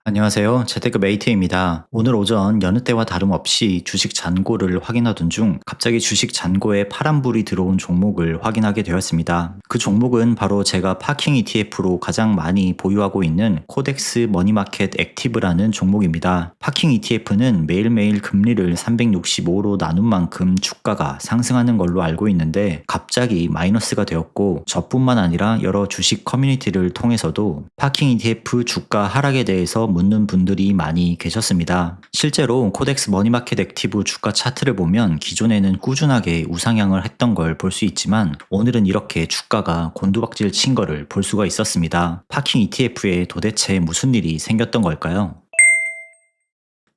안녕하세요. 재테크 메이트입니다. 오늘 오전 여느 때와 다름없이 주식 잔고를 확인하던 중 갑자기 주식 잔고에 파란불이 들어온 종목을 확인하게 되었습니다. 그 종목은 바로 제가 파킹 ETF로 가장 많이 보유하고 있는 코덱스 머니마켓 액티브라는 종목입니다. 파킹 ETF는 매일매일 금리를 365로 나눈 만큼 주가가 상승하는 걸로 알고 있는데 갑자기 마이너스가 되었고 저뿐만 아니라 여러 주식 커뮤니티를 통해서도 파킹 ETF 주가 하락에 대해서 묻는 분들이 많이 계셨습니다. 실제로 코덱스 머니마켓 액티브 주가 차트를 보면 기존에는 꾸준하게 우상향을 했던 걸 볼 수 있지만 오늘은 이렇게 주가가 곤두박질 친 거를 볼 수가 있었습니다. 파킹 ETF에 도대체 무슨 일이 생겼던 걸까요?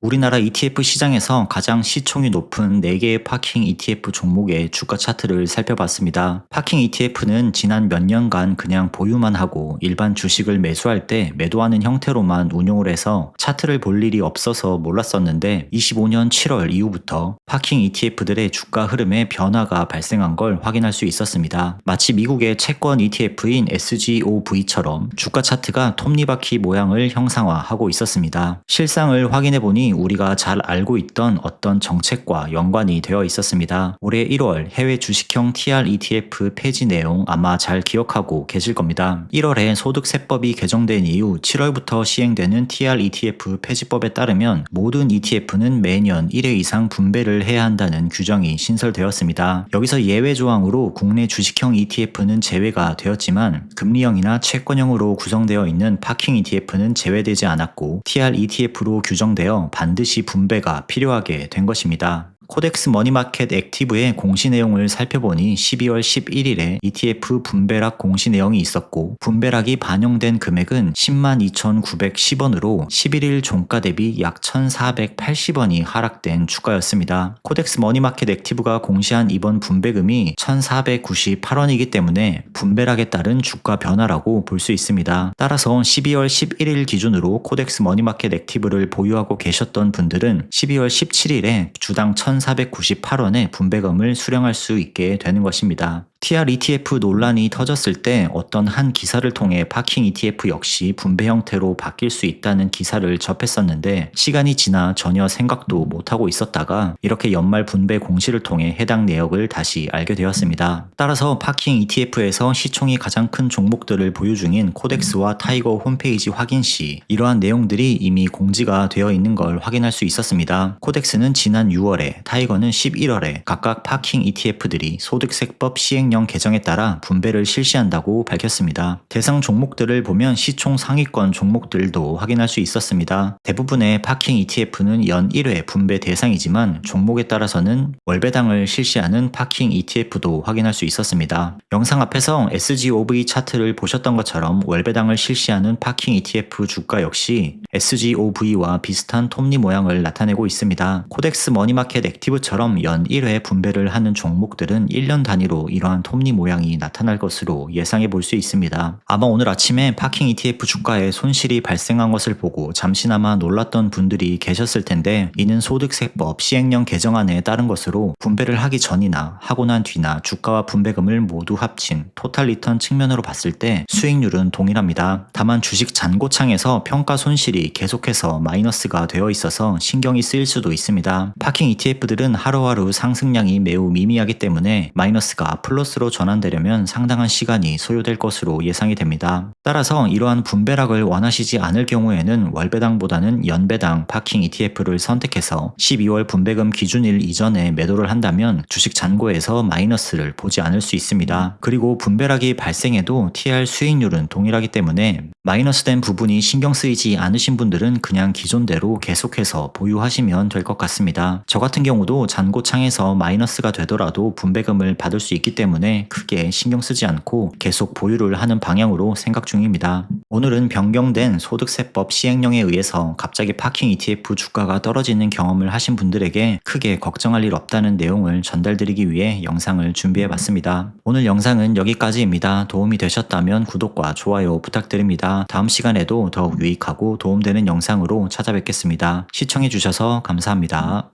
우리나라 ETF 시장에서 가장 시총이 높은 4개의 파킹 ETF 종목의 주가 차트를 살펴봤습니다. 파킹 ETF는 지난 몇 년간 그냥 보유만 하고 일반 주식을 매수할 때 매도하는 형태로만 운용을 해서 차트를 볼 일이 없어서 몰랐었는데 25년 7월 이후부터 파킹 ETF들의 주가 흐름에 변화가 발생한 걸 확인할 수 있었습니다. 마치 미국의 채권 ETF인 SGOV처럼 주가 차트가 톱니바퀴 모양을 형상화하고 있었습니다. 실상을 확인해보니 우리가 잘 알고 있던 어떤 정책과 연관이 되어 있었습니다. 올해 1월 해외 주식형 TR ETF 폐지 내용 아마 잘 기억하고 계실 겁니다. 1월에 소득세법이 개정된 이후 7월부터 시행되는 TR ETF 폐지법에 따르면 모든 ETF는 매년 1회 이상 분배를 해야 한다는 규정이 신설되었습니다. 여기서 예외 조항으로 국내 주식형 ETF는 제외가 되었지만 금리형이나 채권형으로 구성되어 있는 파킹 ETF는 제외되지 않았고 TR ETF로 규정되어 반드시 분배가 필요하게 된 것입니다. 코덱스 머니마켓 액티브의 공시 내용을 살펴보니 12월 11일에 ETF 분배락 공시 내용이 있었고 분배락이 반영된 금액은 102,910원으로 11일 종가 대비 약 1,480원이 하락된 주가였습니다. 코덱스 머니마켓 액티브가 공시한 이번 분배금이 1,498원이기 때문에 분배락에 따른 주가 변화라고 볼 수 있습니다. 따라서 12월 11일 기준으로 코덱스 머니마켓 액티브를 보유하고 계셨던 분들은 12월 17일에 주당 1,498원의 분배금을 수령할 수 있게 되는 것입니다. TR ETF 논란이 터졌을 때 어떤 한 기사를 통해 파킹 ETF 역시 분배 형태로 바뀔 수 있다는 기사를 접했었는데 시간이 지나 전혀 생각도 못하고 있었다가 이렇게 연말 분배 공시를 통해 해당 내역을 다시 알게 되었습니다. 따라서 파킹 ETF에서 시총이 가장 큰 종목들을 보유 중인 코덱스와 타이거 홈페이지 확인 시 이러한 내용들이 이미 공지가 되어 있는 걸 확인할 수 있었습니다. 코덱스는 지난 6월에 타이거는 11월에 각각 파킹 ETF들이 소득세법 시행령 개정에 따라 분배를 실시한다고 밝혔습니다. 대상 종목들을 보면 시총 상위권 종목들도 확인할 수 있었습니다. 대부분의 파킹 ETF는 연 1회 분배 대상이지만 종목에 따라서는 월배당을 실시하는 파킹 ETF도 확인할 수 있었습니다. 영상 앞에서 SGOV 차트를 보셨던 것처럼 월배당을 실시하는 파킹 ETF 주가 역시 SGOV와 비슷한 톱니 모양을 나타내고 있습니다. 코덱스 머니마켓 액티브처럼 연 1회 분배를 하는 종목들은 1년 단위로 이러한 톱니 모양이 나타날 것으로 예상해 볼 수 있습니다. 아마 오늘 아침에 파킹 ETF 주가에 손실이 발생한 것을 보고 잠시나마 놀랐던 분들이 계셨을 텐데 이는 소득세법 시행령 개정안에 따른 것으로 분배를 하기 전이나 하고 난 뒤나 주가와 분배금을 모두 합친 토탈 리턴 측면으로 봤을 때 수익률은 동일합니다. 다만 주식 잔고창에서 평가 손실이 계속해서 마이너스가 되어 있어서 신경이 쓰일 수도 있습니다. 파킹 ETF들은 하루하루 상승량이 매우 미미하기 때문에 마이너스가 플러스로 전환되려면 상당한 시간이 소요될 것으로 예상이 됩니다. 따라서 이러한 분배락을 원하시지 않을 경우에는 월배당보다는 연배당 파킹 ETF를 선택해서 12월 분배금 기준일 이전에 매도를 한다면 주식 잔고에서 마이너스를 보지 않을 수 있습니다. 그리고 분배락이 발생해도 TR 수익률은 동일하기 때문에 마이너스된 부분이 신경 쓰이지 않으신 분들은 그냥 기존대로 계속해서 보유하시면 될 것 같습니다. 저 같은 경우도 잔고창에서 마이너스가 되더라도 분배금을 받을 수 있기 때문에 크게 신경 쓰지 않고 계속 보유를 하는 방향으로 생각 중입니다. 오늘은 변경된 소득세법 시행령에 의해서 갑자기 파킹 ETF 주가가 떨어지는 경험을 하신 분들에게 크게 걱정할 일 없다는 내용을 전달드리기 위해 영상을 준비해봤습니다. 오늘 영상은 여기까지입니다. 도움이 되셨다면 구독과 좋아요 부탁드립니다. 다음 시간에도 더욱 유익하고 도움되는 영상으로 찾아뵙겠습니다. 시청해주셔서 감사합니다.